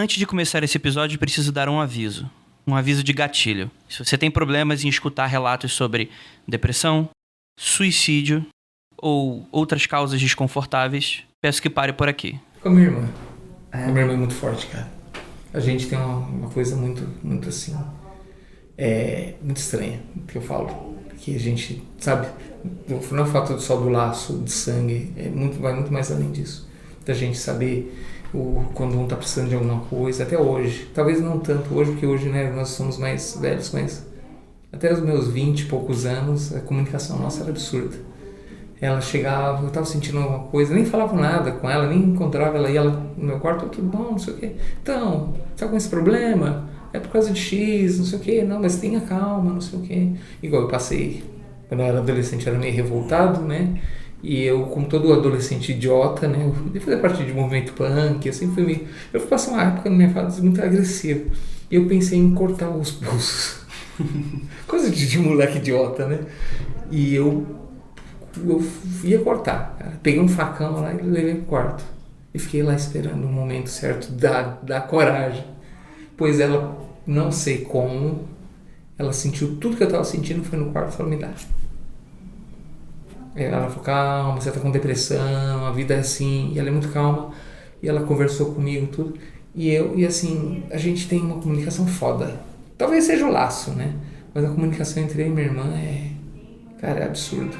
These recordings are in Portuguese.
Antes de começar esse episódio, preciso dar um aviso. Um aviso de gatilho. Se você tem problemas em escutar relatos sobre depressão, suicídio ou outras causas desconfortáveis, peço que pare por aqui. Com a minha irmã. A minha irmã é muito forte, cara. A gente tem uma coisa muito assim... muito estranha, que eu falo. Que a gente, sabe... Não é o fato só do laço de sangue. Vai muito mais além disso. Da gente saber... quando um tá precisando de alguma coisa, até hoje, talvez não tanto hoje, porque hoje, né, nós somos mais velhos, mas até os meus 20 e poucos anos, a comunicação nossa era absurda. Ela chegava, eu tava sentindo alguma coisa, nem falava nada com ela, nem encontrava ela, ia no meu quarto, tudo bom, não sei o quê. Então, tá com esse problema? É por causa de X, não sei o quê, não, mas tenha calma, não sei o quê. Igual eu passei, quando eu era adolescente, era meio revoltado, né? E eu, como todo adolescente idiota, né, eu fazia parte de movimento punk, eu sempre fui meio... Eu passei uma época na minha fase muito agressiva. E eu pensei em cortar os pulsos. Coisa de moleque idiota, né? E eu ia cortar, cara. Peguei um facão lá e levei pro quarto. E fiquei lá esperando o momento certo da coragem. Pois ela, não sei como, ela sentiu tudo que eu tava sentindo, foi no quarto e falou, me dá. Ela falou, calma, você tá com depressão, a vida é assim, e ela é muito calma, e ela conversou comigo tudo, e assim, a gente tem uma comunicação foda, talvez seja o laço, né, mas a comunicação entre eu e minha irmã é absurda.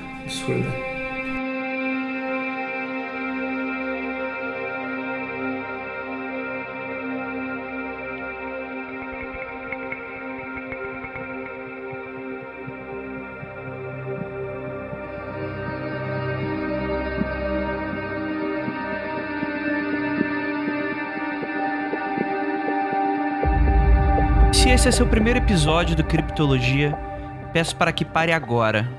Se esse é seu primeiro episódio do Criptologia, peço para que pare agora.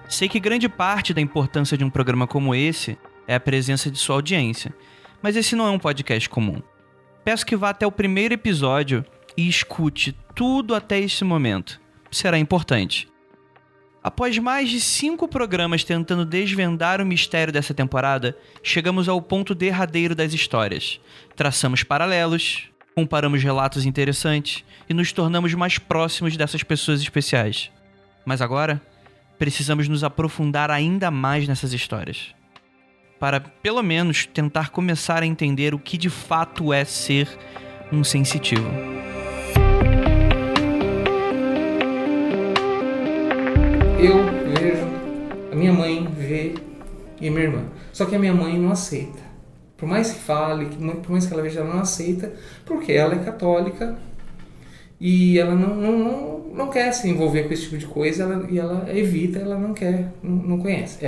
Sei que grande parte da importância de um programa como esse é a presença de sua audiência, mas esse não é um podcast comum. Peço que vá até o primeiro episódio e escute tudo até esse momento. Será importante. Após mais de 5 programas tentando desvendar o mistério dessa temporada, chegamos ao ponto derradeiro das histórias. Traçamos paralelos, comparamos relatos interessantes e nos tornamos mais próximos dessas pessoas especiais. Mas agora, precisamos nos aprofundar ainda mais nessas histórias. Para, pelo menos, tentar começar a entender o que de fato é ser um sensitivo. Eu vejo, a minha mãe vê e a minha irmã. Só que a minha mãe não aceita. Por mais que fale, por mais que ela veja, ela não aceita, porque ela é católica e ela não quer se envolver com esse tipo de coisa, ela evita, ela não quer, não conhece.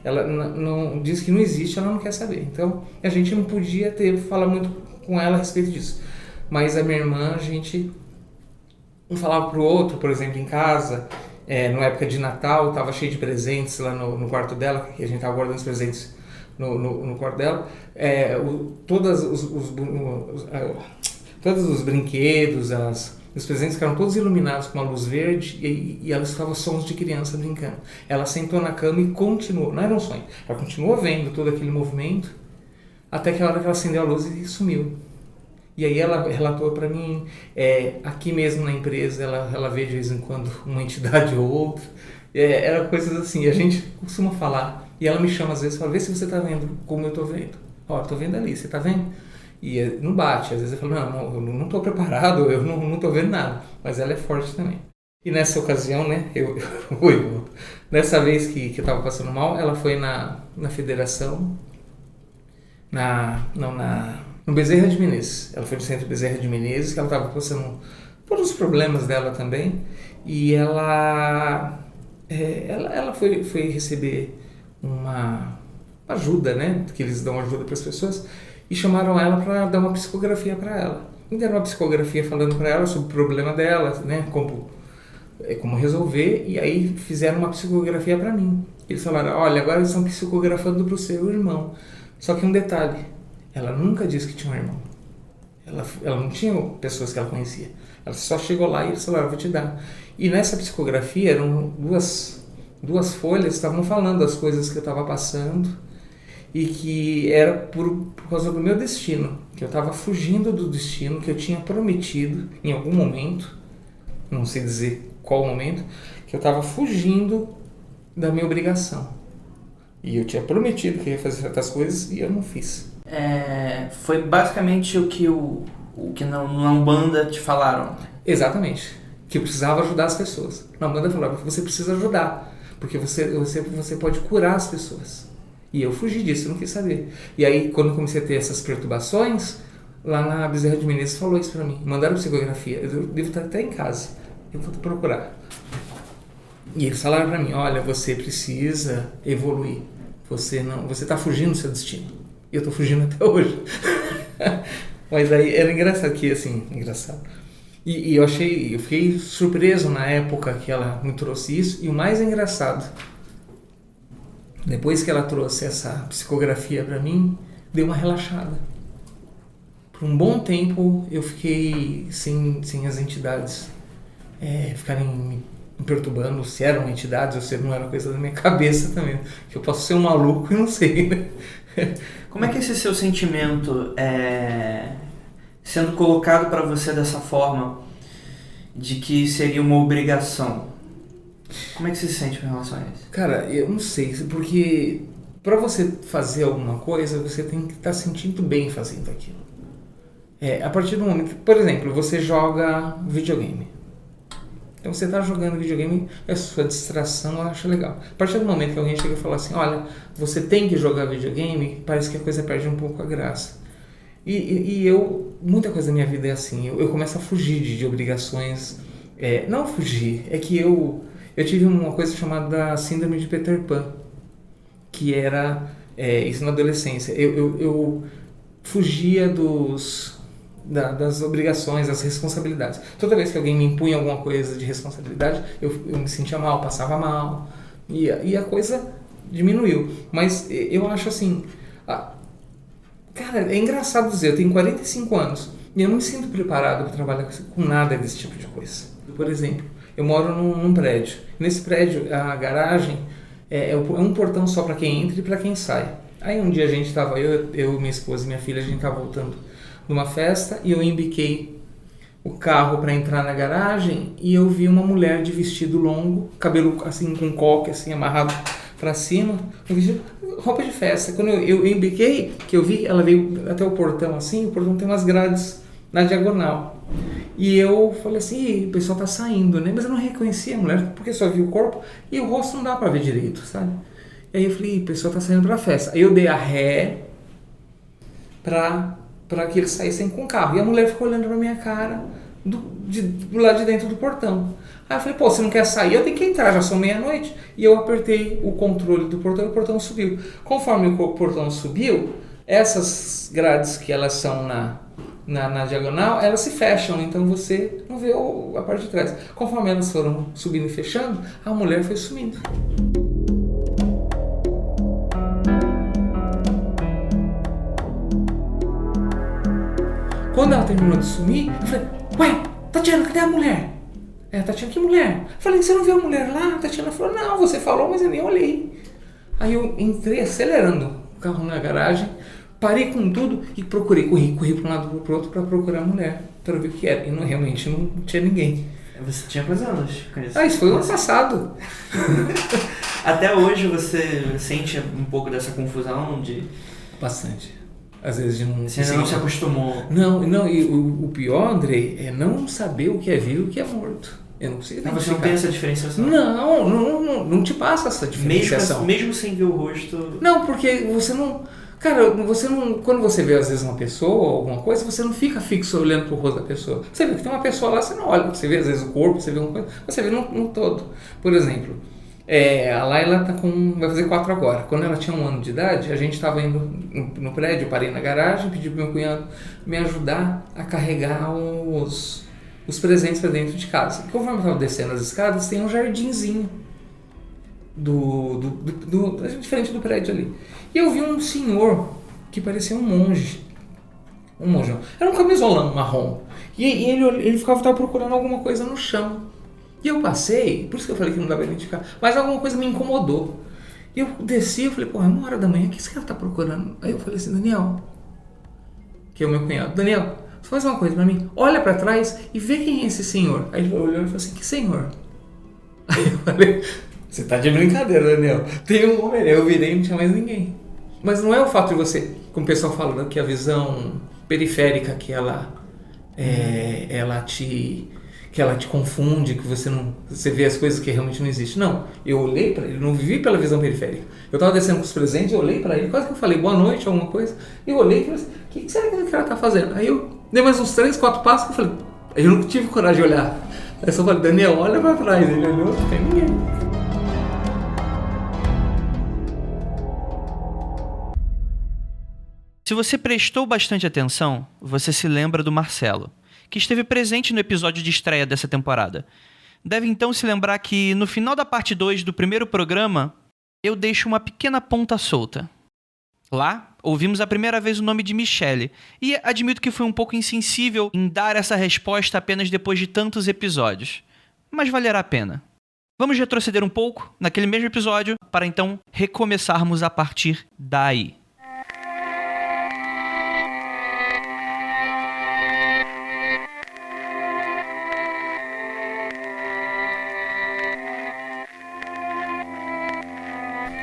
Ela não diz que não existe, ela não quer saber. Então, a gente não podia falar muito com ela a respeito disso. Mas a minha irmã, a gente um falava pro outro, por exemplo, em casa, na época de Natal, tava cheio de presentes lá no quarto dela, que a gente tava guardando os presentes no quarto dela, todos os brinquedos, os presentes ficaram todos iluminados com uma luz verde e ela escutava sons de criança brincando. Ela sentou na cama e continuou, não era um sonho, ela continuou vendo todo aquele movimento até que a hora que ela acendeu a luz e sumiu. E aí ela relatou para mim, aqui mesmo na empresa ela vê de vez em quando uma entidade ou outra, era coisas assim, a gente costuma falar. E ela me chama às vezes e fala, vê se você tá vendo como eu tô vendo. Ó, tô vendo ali, você tá vendo? E não bate, às vezes eu falo, não, eu não tô preparado, eu não tô vendo nada. Mas ela é forte também. E nessa ocasião, né, nessa vez que eu tava passando mal, ela foi na federação, no Bezerra de Menezes. Ela foi no centro Bezerra de Menezes, que ela tava passando por os problemas dela também. E ela foi receber uma ajuda, né? Que eles dão ajuda para as pessoas, e chamaram ela para dar uma psicografia para ela. E deram uma psicografia falando para ela sobre o problema dela, né? Como resolver, e aí fizeram uma psicografia para mim. Eles falaram, olha, agora eles estão psicografando para o seu irmão. Só que um detalhe, ela nunca disse que tinha um irmão. Ela não tinha pessoas que ela conhecia. Ela só chegou lá e eles falaram, vou te dar. E nessa psicografia eram duas folhas, estavam falando as coisas que eu estava passando e que era por causa do meu destino, que eu estava fugindo do destino que eu tinha prometido em algum momento, não sei dizer qual momento, que eu estava fugindo da minha obrigação. E eu tinha prometido que ia fazer certas coisas e eu não fiz. Foi basicamente o que na Umbanda te falaram. Exatamente. Que eu precisava ajudar as pessoas. Na Umbanda falava que você precisa ajudar, porque você pode curar as pessoas. E eu fugi disso, eu não quis saber. E aí, quando eu comecei a ter essas perturbações, lá na Bezerra de Menezes falou isso pra mim. Mandaram psicografia. Eu devo estar até em casa. Eu vou procurar. E eles falaram pra mim, olha, você precisa evoluir. Você tá fugindo do seu destino. E eu tô fugindo até hoje. Mas aí era engraçado que, assim, engraçado. E eu fiquei surpreso na época que ela me trouxe isso. E o mais engraçado, depois que ela trouxe essa psicografia pra mim, deu uma relaxada. Por um bom tempo eu fiquei sem as entidades ficarem me perturbando, se eram entidades ou se não era coisa da minha cabeça também. Que eu posso ser um maluco e não sei, né? Como é que esse seu sentimento sendo colocado para você dessa forma, de que seria uma obrigação? Como é que você se sente com relação a isso? Cara, eu não sei, porque para você fazer alguma coisa, você tem que estar sentindo bem fazendo aquilo. A partir do momento, por exemplo, você joga videogame. Então você está jogando videogame, é a sua distração, eu acho legal. A partir do momento que alguém chega e fala assim, olha, você tem que jogar videogame, parece que a coisa perde um pouco a graça. E muita coisa da minha vida é assim, eu começo a fugir de obrigações. Não fugir, é que eu tive uma coisa chamada síndrome de Peter Pan, que era isso na adolescência. Eu fugia das obrigações, das responsabilidades. Toda vez que alguém me impunha alguma coisa de responsabilidade, eu me sentia mal, passava mal, e a coisa diminuiu. Mas eu acho assim, cara, é engraçado dizer, eu tenho 45 anos e eu não me sinto preparado para trabalhar com nada desse tipo de coisa. Por exemplo, eu moro num prédio. Nesse prédio, a garagem é um portão só para quem entra e para quem sai. Aí um dia a gente estava, eu, minha esposa e minha filha, a gente estava voltando numa festa e eu embiquei o carro para entrar na garagem e eu vi uma mulher de vestido longo, cabelo assim com coque assim amarrado para cima, roupa de festa. Quando eu embiquei, que eu vi, ela veio até o portão assim, o portão tem umas grades na diagonal. E eu falei assim, o pessoal tá saindo, né? Mas eu não reconheci a mulher, porque só vi o corpo e o rosto não dá para ver direito, sabe? E aí eu falei, o pessoal tá saindo pra festa. Aí eu dei a ré pra que eles saíssem com o carro. E a mulher ficou olhando pra minha cara do lado de dentro do portão. Aí eu falei, você não quer sair? Eu tenho que entrar, já são meia-noite. E eu apertei o controle do portão e o portão subiu. Conforme o portão subiu, essas grades que elas são na diagonal, elas se fecham, então você não vê a parte de trás. Conforme elas foram subindo e fechando, a mulher foi sumindo. Quando ela terminou de sumir, eu falei, ué, Tatiana, cadê a mulher? Tatiana, que mulher? Eu falei, você não viu a mulher lá? A Tatiana falou, não, você falou, mas eu nem olhei. Aí eu entrei acelerando o carro na garagem, parei com tudo e procurei, corri para um lado e para o outro para procurar a mulher, para ver o que era. E realmente não tinha ninguém. Você tinha quantos anos com isso? Isso foi o ano passado. Até hoje você sente um pouco dessa confusão de... Bastante. Às vezes de não... Você não se acostumou. Não, e o pior, Andrei, é não saber o que é vivo e o que é morto. Eu não consigo identificar. Você não tem essa diferenciação? Não te passa essa diferenciação. Mesmo sem ver o rosto... Não, porque você não... Cara, você não... Quando você vê às vezes uma pessoa ou alguma coisa, você não fica fixo olhando pro rosto da pessoa. Você vê que tem uma pessoa lá, você não olha. Você vê às vezes o corpo, você vê alguma coisa, você vê no todo. Por exemplo... a Laila vai fazer 4 agora. Quando ela tinha 1 ano de idade, a gente estava indo no prédio, parei na garagem, pedi pro meu cunhado me ajudar a carregar os presentes para dentro de casa. E conforme eu estava descendo as escadas, tem um jardinzinho diferente do prédio ali. E eu vi um senhor que parecia um monge. Um monjão. Era um camisolão marrom. E ele tava procurando alguma coisa no chão. E eu passei, por isso que eu falei que não dá pra identificar, mas alguma coisa me incomodou. E eu desci, eu falei, pô, é 1h da manhã, o que esse cara tá procurando? Aí eu falei assim, Daniel, que é o meu cunhado, Daniel, faz uma coisa pra mim, olha pra trás e vê quem é esse senhor. Aí ele olhou e falou assim, que senhor? Aí eu falei, você tá de brincadeira, Daniel, tem um homem. Eu virei e não tinha mais ninguém. Mas não é o fato de você, como o pessoal fala, que a visão periférica que ela te confunde, que você vê as coisas que realmente não existem. Não, eu olhei para ele, não vivi pela visão periférica. Eu estava descendo com os presentes, eu olhei para ele, quase que eu falei boa noite, alguma coisa, e eu olhei e falei assim, o que será que esse cara tá fazendo? Aí eu dei mais uns 3, 4 passos e falei, eu não tive coragem de olhar. Aí eu só falei, Daniel, olha para trás. Ele olhou, não tem ninguém. Se você prestou bastante atenção, você se lembra do Marcelo, que esteve presente no episódio de estreia dessa temporada. Deve então se lembrar que, no final da parte 2 do primeiro programa, eu deixo uma pequena ponta solta. Lá, ouvimos a primeira vez o nome de Michelle, e admito que fui um pouco insensível em dar essa resposta apenas depois de tantos episódios. Mas valerá a pena. Vamos retroceder um pouco, naquele mesmo episódio, para então recomeçarmos a partir daí.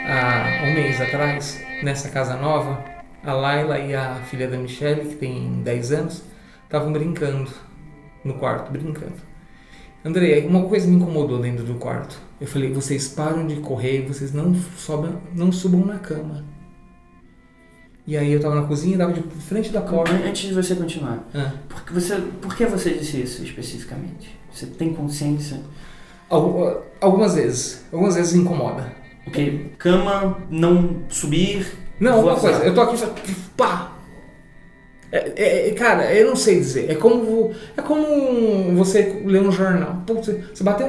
Há um mês atrás, nessa casa nova, a Laila e a filha da Michelle, que tem 10 anos, estavam brincando no quarto, brincando. André, uma coisa me incomodou dentro do quarto. Eu falei, vocês param de correr, vocês não subam na cama. E aí eu tava na cozinha, tava de frente da porta. Antes de você continuar, por que você disse isso especificamente? Você tem consciência? Algumas vezes incomoda. Ok, cama, não subir... Não, uma coisa, eu tô aqui e pá! Cara, eu não sei dizer. É como você lê um jornal. Você bateu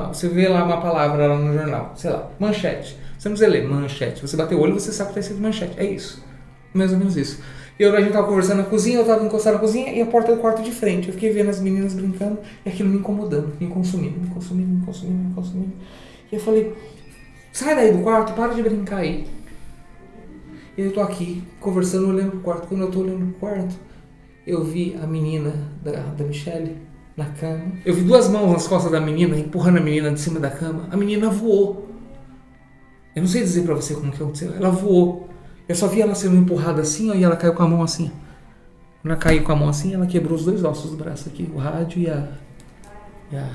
você vê lá uma palavra lá no jornal, sei lá, manchete. Você não precisa ler manchete. Você bateu o olho e você sabe que tá escrito manchete. É isso. Mais ou menos isso. E a gente tava conversando na cozinha, eu tava encostado na cozinha e a porta do quarto de frente. Eu fiquei vendo as meninas brincando e aquilo me incomodando, me consumindo. E eu falei, sai daí do quarto, para de brincar aí. E eu tô aqui, conversando, olhando pro quarto. Quando eu tô olhando pro quarto, eu vi a menina da Michelle na cama. Eu vi 2 mãos nas costas da menina, empurrando a menina de cima da cama. A menina voou. Eu não sei dizer pra você como que aconteceu. Ela voou. Eu só vi ela sendo empurrada assim, ó, e ela caiu com a mão assim. Quando ela caiu com a mão assim, ela quebrou os 2 ossos do braço aqui. O rádio e a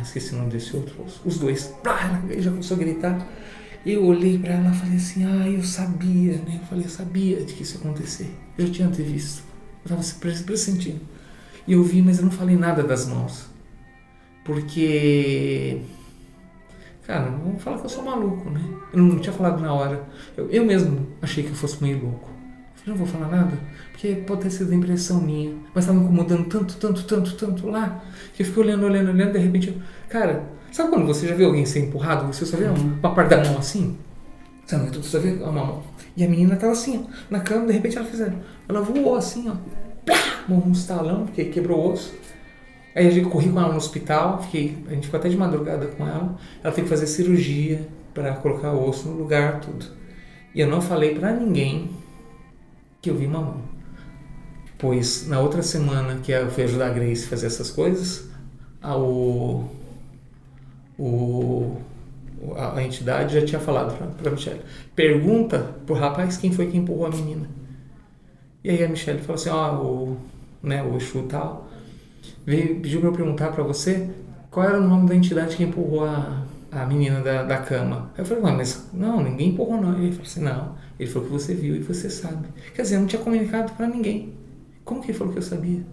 esqueci o nome desse outro osso. Os 2. Ela já começou a gritar. Eu olhei pra ela e falei assim, eu sabia, né? Eu sabia de que isso ia acontecer. Eu já tinha visto. Eu tava pressentindo. E eu vi, mas eu não falei nada das mãos. Porque... Cara, não vou falar que eu sou maluco, né? Eu não tinha falado na hora. Eu mesmo achei que eu fosse meio louco. Eu falei, não vou falar nada, porque pode ter sido impressão minha. Mas tava me incomodando tanto lá, que eu fiquei olhando, de repente... Cara... Sabe quando você já viu alguém ser empurrado? Você só vê uma parte da mão assim? Sabe? Você só vê uma mão. E a menina tava assim, ó, na cama, de repente ela voou assim, ó. Um estalão, porque quebrou o osso. Aí a gente corri com ela no hospital, a gente ficou até de madrugada com ela. Ela teve que fazer cirurgia para colocar o osso no lugar, tudo. E eu não falei pra ninguém que eu vi uma mão. Pois na outra semana que eu fui ajudar a Grace a fazer essas coisas, a entidade já tinha falado pra Michelle, pergunta pro rapaz quem foi que empurrou a menina. E aí a Michelle falou assim, o Exu tal pediu pra eu perguntar pra você qual era o nome da entidade que empurrou a menina da cama. Aí eu falei, mas não, ninguém empurrou não. Ele falou assim, não, ele falou que você viu e você sabe. Quer dizer, eu não tinha comunicado pra ninguém. Como que ele falou que eu sabia?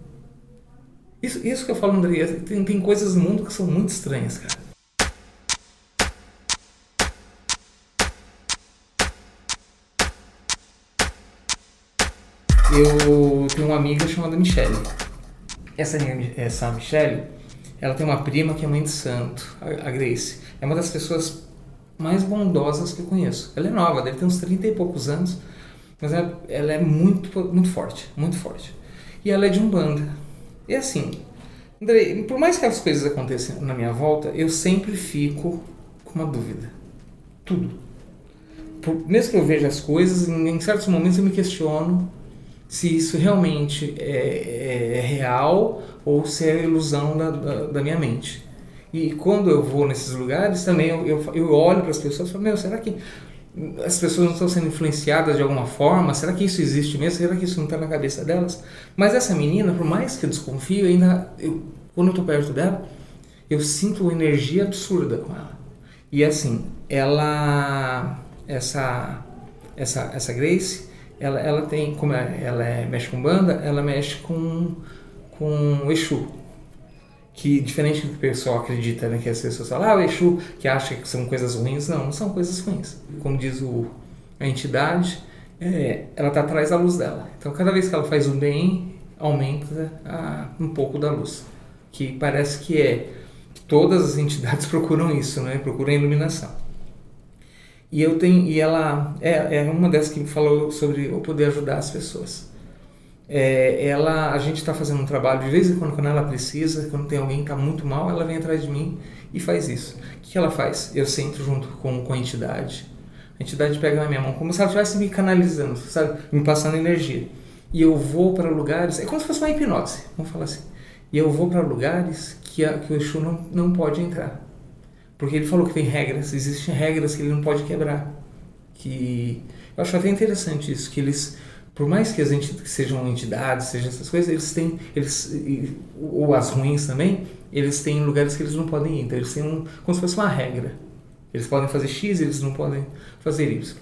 Isso que eu falo, André, tem coisas no mundo que são muito estranhas, cara. Eu tenho uma amiga chamada Michelle. Essa Michelle, ela tem uma prima que é mãe de santo, a Grace. É uma das pessoas mais bondosas que eu conheço. Ela é nova, deve ter uns 30 e poucos anos, mas ela é muito, muito forte, muito forte. E ela é de Umbanda. E assim, André, por mais que as coisas aconteçam na minha volta, eu sempre fico com uma dúvida. Tudo. mesmo que eu veja as coisas, em certos momentos eu me questiono se isso realmente é real ou se é ilusão da minha mente. E quando eu vou nesses lugares também eu olho para as pessoas e falo, meu, será que as pessoas não estão sendo influenciadas de alguma forma? Será que isso existe mesmo? Será que isso não está na cabeça delas? Mas essa menina, por mais que eu desconfio, quando eu estou perto dela, eu sinto uma energia absurda com ela. E assim, essa Grace, ela tem, como ela mexe com banda, ela mexe com Exu. Que diferente do que o pessoal acredita, né, que as pessoas falam, o Exu, que acha que são coisas ruins. Não são coisas ruins. Como diz a entidade, ela está atrás da luz dela. Então, cada vez que ela faz o bem, aumenta um pouco da luz. Que parece que todas as entidades procuram isso, né? Procuram a iluminação. E ela é uma dessas que falou sobre eu poder ajudar as pessoas. A gente está fazendo um trabalho de vez em quando ela precisa, quando tem alguém que está muito mal, ela vem atrás de mim e faz isso. O que ela faz? Eu sento junto com a entidade. A entidade pega na minha mão, como se ela estivesse me canalizando, sabe? Me passando energia. E eu vou para lugares, é como se fosse uma hipnose, vamos falar assim. E eu vou para lugares que o Exu não pode entrar. Porque ele falou que tem regras, existem regras que ele não pode quebrar. Eu acho até interessante isso, que eles, por mais que sejam entidades, sejam essas coisas, ou as ruins também, eles têm lugares que eles não podem ir. Então eles têm como se fosse uma regra. Eles podem fazer X, eles não podem fazer Y.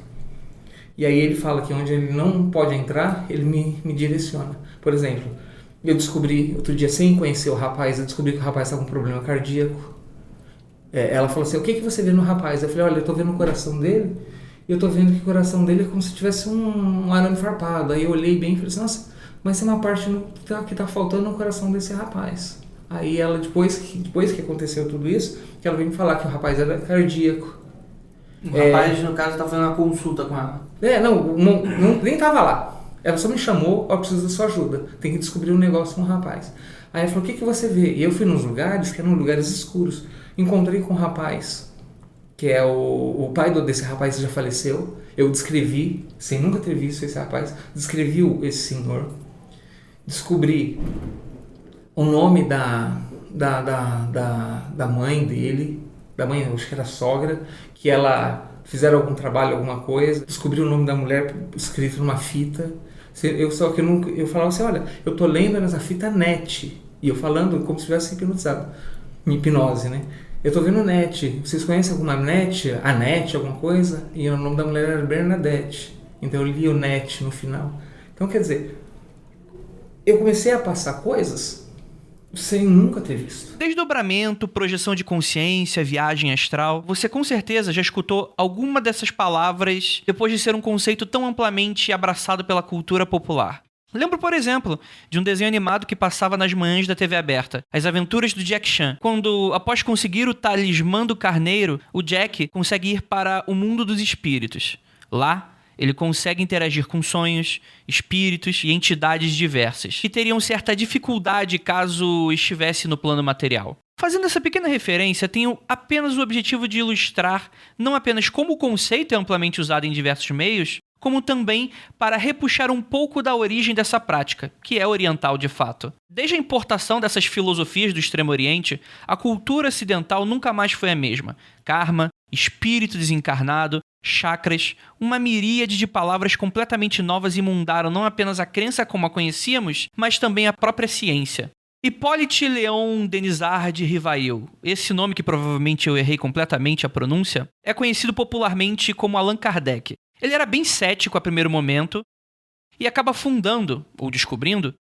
E aí ele fala que onde ele não pode entrar, ele me direciona. Por exemplo, eu descobri, outro dia, sem conhecer o rapaz, eu descobri que o rapaz estava com um problema cardíaco. Ela falou assim, o que você vê no rapaz? Eu falei, olha, eu estou vendo o coração dele, e eu estou vendo que o coração dele é como se tivesse um arame farpado. Aí eu olhei bem e falei assim, nossa, mas tem uma parte que está faltando no coração desse rapaz. Aí ela, depois que aconteceu tudo isso, que ela veio me falar que o rapaz era cardíaco. O rapaz, no caso, tá fazendo uma consulta com ela. Nem tava lá. Ela só me chamou, ó, preciso da sua ajuda. Tem que descobrir um negócio com o rapaz. Aí ela falou, o que você vê? E eu fui nos lugares, que eram lugares escuros. Encontrei com um rapaz, que é o pai desse rapaz que já faleceu. Eu descrevi, sem nunca ter visto esse rapaz, descrevi esse senhor. Descobri o nome da mãe dele, da mãe, acho que era sogra, que ela fizeram algum trabalho, alguma coisa. Descobri o nome da mulher escrito numa fita. Eu falava assim, olha, eu tô lendo nessa fita NET. E eu falando como se estivesse hipnotizado. Hipnose, né? Eu tô vendo NET. Vocês conhecem alguma NET? A NET, alguma coisa? E o nome da mulher era Bernadette. Então eu li o NET no final. Então, quer dizer, eu comecei a passar coisas sem nunca ter visto. Desdobramento, projeção de consciência, viagem astral. Você com certeza já escutou alguma dessas palavras depois de ser um conceito tão amplamente abraçado pela cultura popular. Lembro, por exemplo, de um desenho animado que passava nas manhãs da TV aberta, As Aventuras do Jack Chan, quando, após conseguir o talismã do carneiro, o Jack consegue ir para o mundo dos espíritos. Lá, ele consegue interagir com sonhos, espíritos e entidades diversas, que teriam certa dificuldade caso estivesse no plano material. Fazendo essa pequena referência, tenho apenas o objetivo de ilustrar não apenas como o conceito é amplamente usado em diversos meios, como também para repuxar um pouco da origem dessa prática, que é oriental de fato. Desde a importação dessas filosofias do Extremo Oriente, a cultura ocidental nunca mais foi a mesma. Karma, espírito desencarnado, chakras, uma miríade de palavras completamente novas inundaram não apenas a crença como a conhecíamos, mas também a própria ciência. Hippolyte Léon Denisard Rivail, esse nome que provavelmente eu errei completamente a pronúncia, é conhecido popularmente como Allan Kardec. Ele era bem cético a primeiro momento e acaba fundando, ou descobrindo,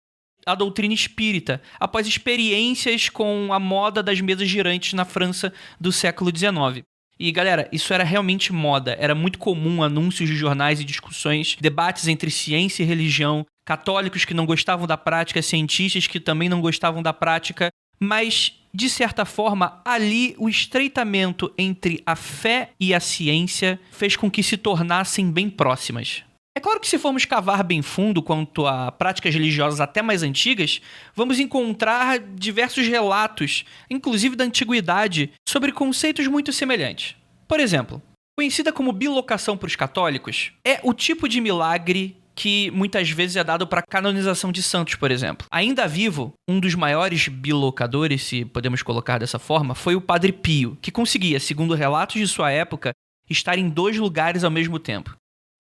a doutrina espírita, após experiências com a moda das mesas girantes na França do século XIX. E, galera, isso era realmente moda. Era muito comum anúncios de jornais e discussões, debates entre ciência e religião, católicos que não gostavam da prática, cientistas que também não gostavam da prática, mas, de certa forma, ali o estreitamento entre a fé e a ciência fez com que se tornassem bem próximas. É claro que se formos cavar bem fundo quanto a práticas religiosas até mais antigas, vamos encontrar diversos relatos, inclusive da antiguidade, sobre conceitos muito semelhantes. Por exemplo, Conhecida como bilocação para os católicos, é o tipo de milagre que muitas vezes é dado para a canonização de santos, por exemplo. Ainda vivo, um dos maiores bilocadores, se podemos colocar dessa forma, foi o Padre Pio, que conseguia, segundo relatos de sua época, estar em 2 lugares ao mesmo tempo.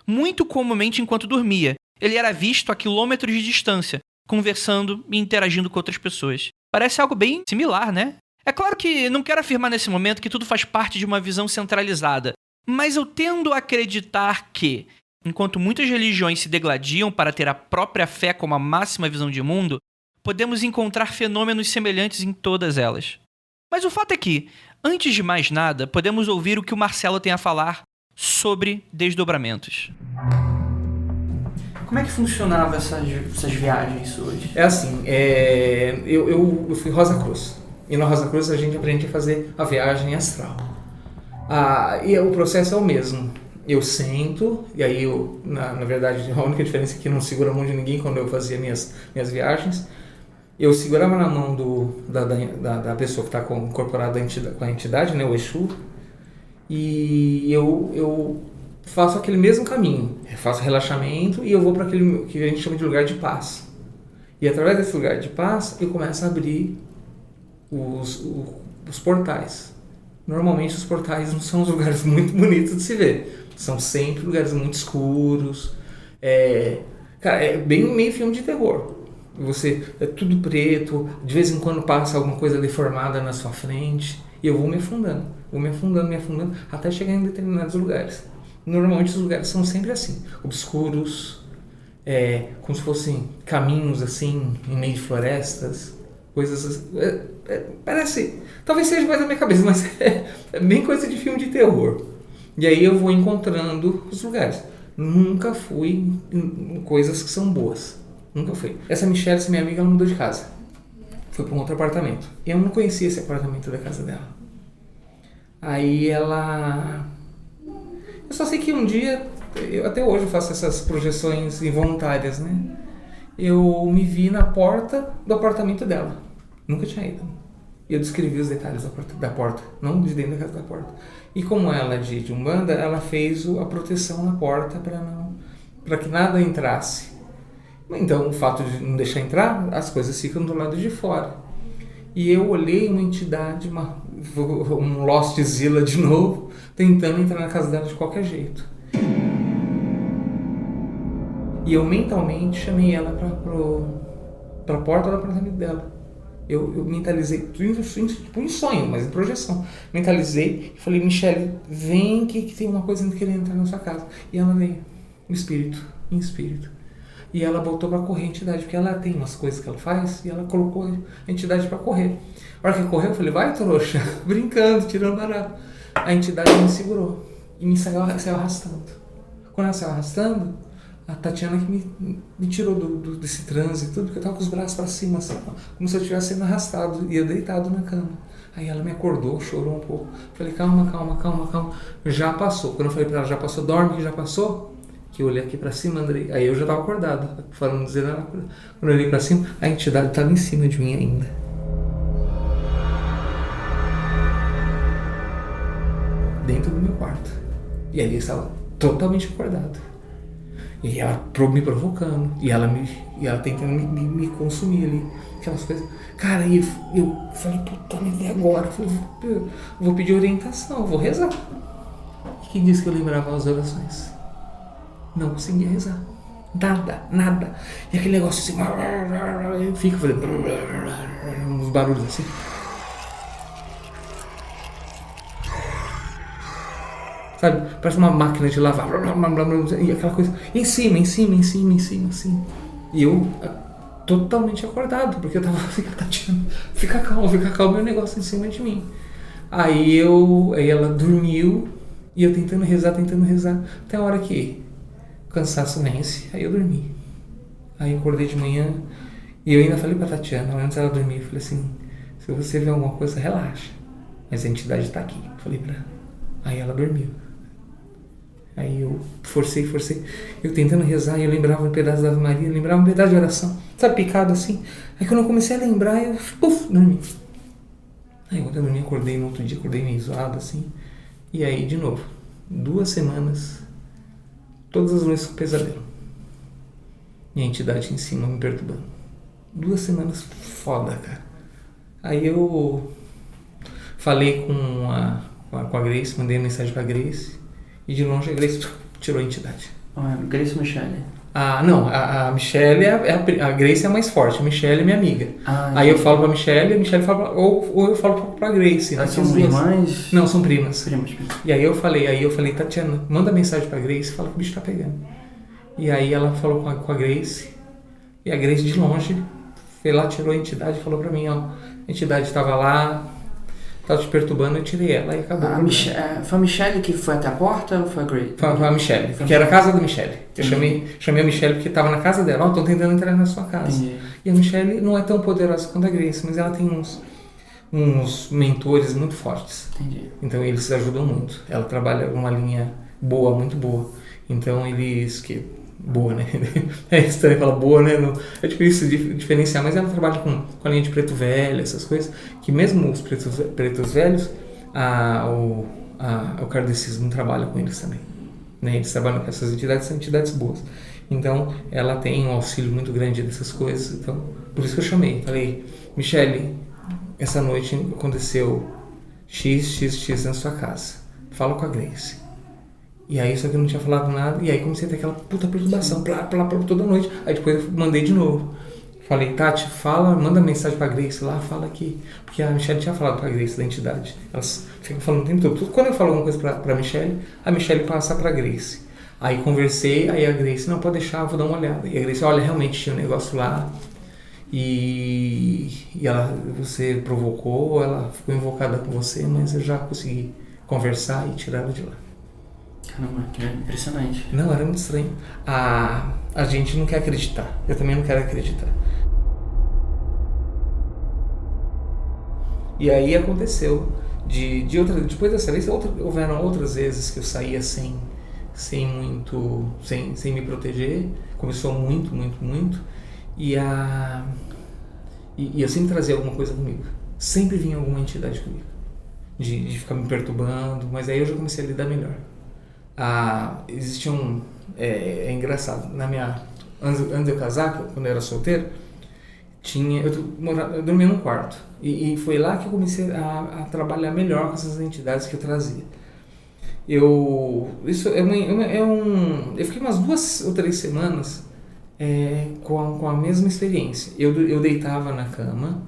Muito comumente enquanto dormia, ele era visto a quilômetros de distância, conversando e interagindo com outras pessoas. Parece algo bem similar, né? É claro que não quero afirmar nesse momento que tudo faz parte de uma visão centralizada, mas eu tendo a acreditar que, enquanto muitas religiões se degladiam para ter a própria fé como a máxima visão de mundo, podemos encontrar fenômenos semelhantes em todas elas. Mas o fato é que, antes de mais nada, podemos ouvir o que o Marcelo tem a falar sobre desdobramentos. Como é que funcionava essas viagens suas? É assim, eu fui Rosa Cruz. E na Rosa Cruz a gente aprende a fazer a viagem astral. E o processo é o mesmo. Eu sento, e aí na verdade a única diferença é que eu não seguro a mão de ninguém quando eu fazia minhas viagens. Eu segurava na mão da pessoa que está incorporada com a entidade, né, o Exu, e eu faço aquele mesmo caminho. Eu faço relaxamento e eu vou para aquele que a gente chama de lugar de paz. E através desse lugar de paz eu começo a abrir os portais. Normalmente os portais não são os lugares muito bonitos de se ver. São sempre lugares muito escuros. Cara, é bem meio filme de terror. É tudo preto, de vez em quando passa alguma coisa deformada na sua frente. E eu vou me afundando, até chegar em determinados lugares. Normalmente os lugares são sempre assim, obscuros, como se fossem caminhos assim, em meio de florestas, coisas assim. Parece, talvez seja coisa da minha cabeça, mas é bem coisa de filme de terror. E aí eu vou encontrando os lugares. Nunca fui em coisas que são boas. Nunca fui. Essa Michelle, essa minha amiga, ela mudou de casa. Foi para um outro apartamento. Eu não conhecia esse apartamento da casa dela. Aí ela... Eu só sei que um dia, até hoje eu faço essas projeções involuntárias, né? Eu me vi na porta do apartamento dela. Nunca tinha ido. Eu descrevi os detalhes da porta, não de dentro da casa da porta. E como ela é de Umbanda, ela fez a proteção na porta para que nada entrasse. Então, o fato de não deixar entrar, as coisas ficam do lado de fora. E eu olhei uma entidade, um Lostzilla de novo, tentando entrar na casa dela de qualquer jeito. E eu mentalmente chamei ela para a porta do apartamento dela. Eu mentalizei, tipo em sonho, mas em projeção. Mentalizei e falei, Michelle, vem que tem uma coisa querendo entrar na sua casa. E ela veio, em espírito. E ela botou pra correr a entidade, porque ela tem umas coisas que ela faz, e ela colocou a entidade pra correr. A hora que correu, eu falei, vai trouxa, brincando, tirando barato. A entidade me segurou e me saiu arrastando. Quando ela saiu arrastando, a Tatiana que me tirou desse transe, tudo, porque eu tava com os braços pra cima, assim, como se eu estivesse sendo arrastado, e eu deitado na cama. Aí ela me acordou, chorou um pouco. Falei, calma, já passou. Quando eu falei pra ela, já passou, dorme que já passou, que eu olhei aqui pra cima, Andrei, aí eu já tava acordado, falando, dizendo ela. Quando eu olhei pra cima, a entidade tava em cima de mim ainda. Dentro do meu quarto. E ali eu estava totalmente acordado. E ela me provocando, e ela tentando me consumir ali, aquelas coisas. Cara, e eu falei, puta, mas e agora? Eu falei, eu vou pedir orientação, eu vou rezar. E quem disse que eu lembrava as orações? Não conseguia rezar. Nada. E aquele negócio assim, eu fico fazendo uns barulhos assim. Sabe? Parece uma máquina de lavar. E aquela coisa em cima, assim. E eu totalmente acordado, porque eu tava Tatiana, fica calmo, e o negócio em cima de mim. Aí ela dormiu, e eu tentando rezar, até a hora que cansaço vence, aí eu dormi. Aí eu acordei de manhã, e eu ainda falei pra Tatiana, antes ela dormir, eu falei assim, se você ver alguma coisa, relaxa, mas a entidade tá aqui, falei pra ela. Aí ela dormiu. Aí eu forcei, eu tentando rezar, e eu lembrava um pedaço da Ave Maria, lembrava um pedaço de oração, sabe, picado assim. Aí quando eu comecei a lembrar, eu dormi. Aí quando eu dormi, acordei no outro dia, acordei meio zoado assim, e aí de novo, 2 semanas, todas as noites com pesadelo. E a entidade em cima me perturbando. 2 semanas foda, cara. Aí eu falei com a Grace, mandei mensagem pra Grace, e de longe a Grace tirou a entidade. Grace ou Michelle? Não, a Michelle a Grace é a mais forte, a Michelle é minha amiga. Aí eu falo pra Michelle, a Michelle fala ou eu falo pra Grace. Elas são irmãs? Não, são primas. Primas. E aí eu falei, Tatiana, manda mensagem pra Grace, fala que o bicho tá pegando. E aí ela falou com a Grace, e a Grace de longe foi lá, tirou a entidade e falou pra mim, ó, a entidade tava lá, tava te perturbando, eu tirei ela e acabou. Foi a Michelle que foi até a porta ou foi a Grace? Foi a Michelle, que era a casa da Michelle. Eu chamei a Michelle porque tava na casa dela, tô tentando entrar na sua casa. Entendi. E a Michelle não é tão poderosa quanto a Grace, mas ela tem uns mentores muito fortes. Entendi. Então eles ajudam muito. Ela trabalha uma linha boa, muito boa. Então boa, né? É estranho falar boa, né? Não, é difícil diferenciar, mas ela trabalha com a linha de preto velho, essas coisas, que mesmo os pretos velhos, o kardecismo trabalha com eles também. Né? Eles trabalham com essas entidades, são entidades boas. Então, ela tem um auxílio muito grande dessas coisas. Então, por isso que eu chamei. Falei, Michelle, essa noite aconteceu X na sua casa. Fala com a Grace. E aí, só que eu não tinha falado nada, e aí comecei a ter aquela puta perturbação, plá, toda noite. Aí depois eu mandei de novo. Falei, Tati, manda mensagem pra Grace lá, fala aqui. Porque a Michelle tinha falado pra Grace da entidade. Elas ficam falando o tempo todo. Quando eu falo alguma coisa pra Michelle, a Michelle passa pra Grace. Aí conversei, aí a Grace, não, pode deixar, eu vou dar uma olhada. E a Grace, olha, realmente tinha um negócio lá. E você provocou, ela ficou invocada com você, mas eu já consegui conversar e tirar ela de lá. Caramba, que impressionante. Não, era muito estranho. A gente não quer acreditar. Eu também não quero acreditar. E aí aconteceu. Depois dessa vez, houveram outras vezes que eu saía sem me proteger. Começou muito. E eu sempre trazia alguma coisa comigo. Sempre vinha alguma entidade comigo. De ficar me perturbando. Mas aí eu já comecei a lidar melhor. Existia é engraçado, antes de eu casar, quando eu era solteiro, eu dormia num quarto, e foi lá que eu comecei a trabalhar melhor com essas entidades que eu trazia. Eu fiquei umas 2 ou 3 semanas com a mesma experiência. Eu deitava na cama,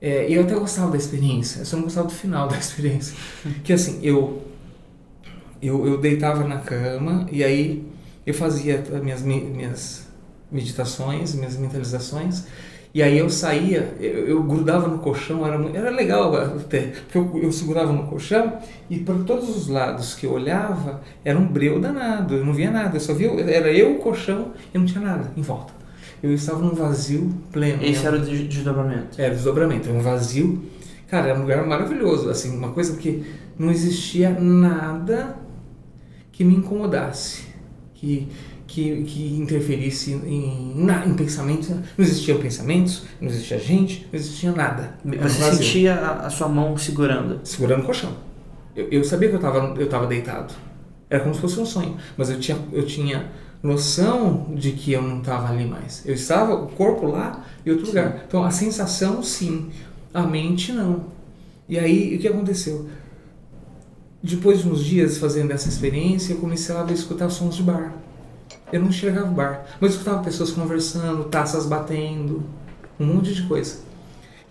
e eu até gostava da experiência, eu só não gostava do final da experiência, que assim, eu deitava na cama e aí eu fazia as minhas meditações, minhas mentalizações, e aí eu saía, eu grudava no colchão, era legal até, porque eu segurava no colchão e por todos os lados que eu olhava era um breu danado, eu não via nada, eu só via, era eu, o colchão e não tinha nada em volta. Eu estava num vazio pleno. Esse era o desdobramento? Era o desdobramento, era um vazio, cara, era um lugar maravilhoso, assim, uma coisa que não existia nada que me incomodasse, que interferisse em pensamentos. Não existiam pensamentos, não existia gente, não existia nada. Você sentia a sua mão segurando? Segurando o colchão. Eu sabia que eu estava deitado. Era como se fosse um sonho, mas eu tinha noção de que eu não estava ali mais. Eu estava, o corpo lá e outro lugar. Então a sensação sim, a mente não. E aí o que aconteceu? Depois de uns dias fazendo essa experiência, eu comecei a escutar sons de bar. Eu não enxergava o bar, mas eu escutava pessoas conversando, taças batendo, um monte de coisa.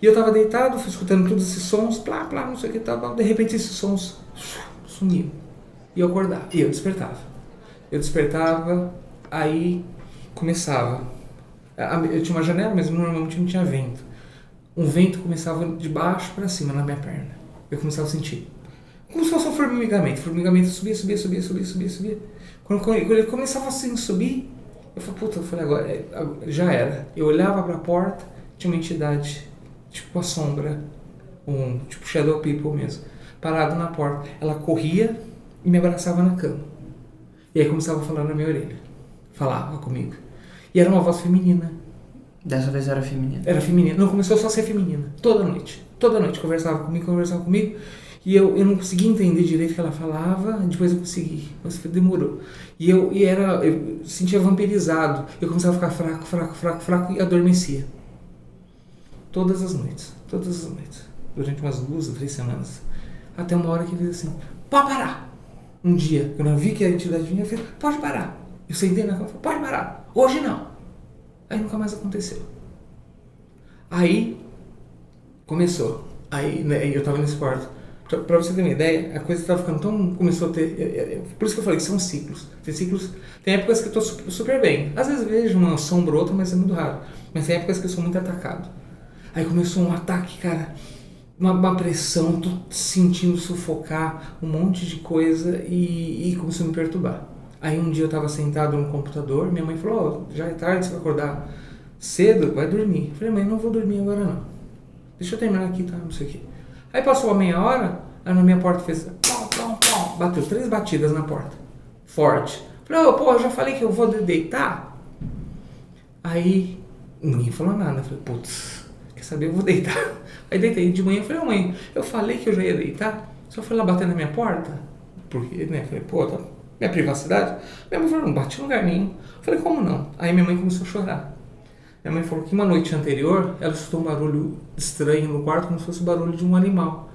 E eu estava deitado, fui escutando todos esses sons, plá, não sei o que tal. De repente esses sons sumiam. E eu acordava, e eu despertava. Aí começava. Eu tinha uma janela, mas normalmente não tinha vento. Um vento começava de baixo para cima na minha perna. Eu começava a sentir. Como se fosse um formigamento. O formigamento subia. Quando ele começava assim a subir, eu falei, agora já era. Eu olhava para a porta, tinha uma entidade, tipo a sombra, tipo Shadow People mesmo, parado na porta. Ela corria e me abraçava na cama. E aí começava a falar na minha orelha. Falava comigo. E era uma voz feminina. Dessa vez era feminina? Era feminina. Não, começou só a ser feminina. Toda noite. Conversava comigo. E eu não consegui entender direito o que ela falava, depois eu consegui, mas demorou. E eu sentia vampirizado, eu começava a ficar fraco e adormecia. Todas as noites, durante umas 2 ou 3 semanas. Até uma hora que ele disse assim, pode parar. Um dia, quando eu vi que a entidade vinha, eu falei, pode parar. Eu sentei na cama e falei, pode parar, hoje não. Aí nunca mais aconteceu. Aí, começou. Aí, né, eu tava nesse quarto. Pra você ter uma ideia, a coisa tava ficando tão... Começou a ter... Por isso que eu falei que são ciclos. Tem épocas que eu tô super bem. Às vezes vejo uma sombra ou outra, mas é muito raro. Mas tem épocas que eu sou muito atacado. Aí começou um ataque, cara... Uma pressão, tô sentindo sufocar, um monte de coisa e começou a me perturbar. Aí um dia eu tava sentado no computador, minha mãe falou, já é tarde, você vai acordar cedo, vai dormir. Eu falei, mãe, não vou dormir agora não. Deixa eu terminar aqui, tá, não sei o quê. Aí passou uma meia hora, aí na minha porta fez pom, bateu 3 batidas na porta. Forte. Falei, eu já falei que eu vou deitar. Aí ninguém falou nada. Eu falei, putz, quer saber, eu vou deitar. Aí deitei de manhã, eu falei, mãe, eu falei que eu já ia deitar, só foi lá bater na minha porta, porque, né, falei, tá, minha privacidade. Minha mãe falou, não bati em lugar nenhum. Eu falei, como não? Aí minha mãe começou a chorar. Minha mãe falou que uma noite anterior, ela escutou um barulho estranho no quarto, como se fosse o barulho de um animal.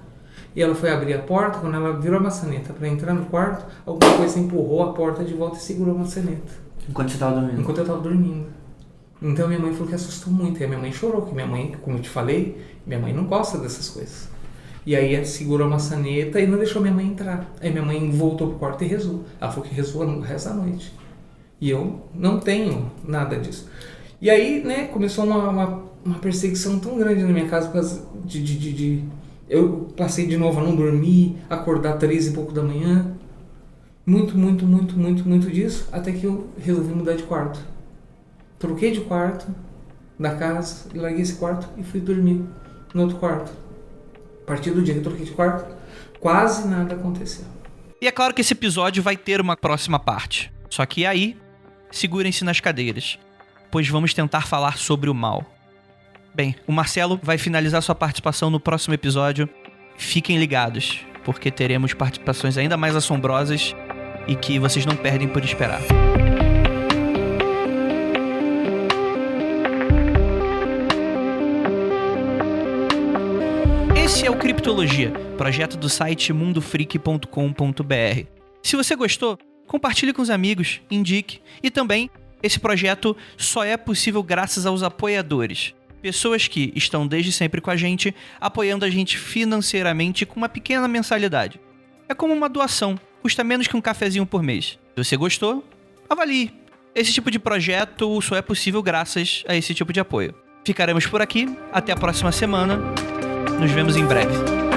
E ela foi abrir a porta, quando ela virou a maçaneta para entrar no quarto, alguma coisa empurrou a porta de volta e segurou a maçaneta. Enquanto você estava dormindo? Enquanto eu estava dormindo. Então minha mãe falou que assustou muito. E a minha mãe chorou, que minha mãe, como eu te falei, minha mãe não gosta dessas coisas. E aí ela segurou a maçaneta e não deixou minha mãe entrar. Aí minha mãe voltou pro quarto e rezou. Ela falou que rezou o resto da noite. E eu não tenho nada disso. E aí, né, começou uma perseguição tão grande na minha casa por causa eu passei de novo a não dormir, acordar 3 e pouco da manhã. Muito disso, até que eu resolvi mudar de quarto. Troquei de quarto da casa, larguei esse quarto e fui dormir no outro quarto. A partir do dia que eu troquei de quarto, quase nada aconteceu. E é claro que esse episódio vai ter uma próxima parte. Só que aí, segurem-se nas cadeiras, pois vamos tentar falar sobre o mal. Bem, o Marcelo vai finalizar sua participação no próximo episódio. Fiquem ligados, porque teremos participações ainda mais assombrosas e que vocês não perdem por esperar. Esse é o Criptologia, projeto do site mundofreak.com.br. Se você gostou, compartilhe com os amigos, indique. E também, esse projeto só é possível graças aos apoiadores. Pessoas que estão desde sempre com a gente, apoiando a gente financeiramente com uma pequena mensalidade. É como uma doação, custa menos que um cafezinho por mês. Se você gostou, avalie. Esse tipo de projeto só é possível graças a esse tipo de apoio. Ficaremos por aqui, até a próxima semana. Nos vemos em breve.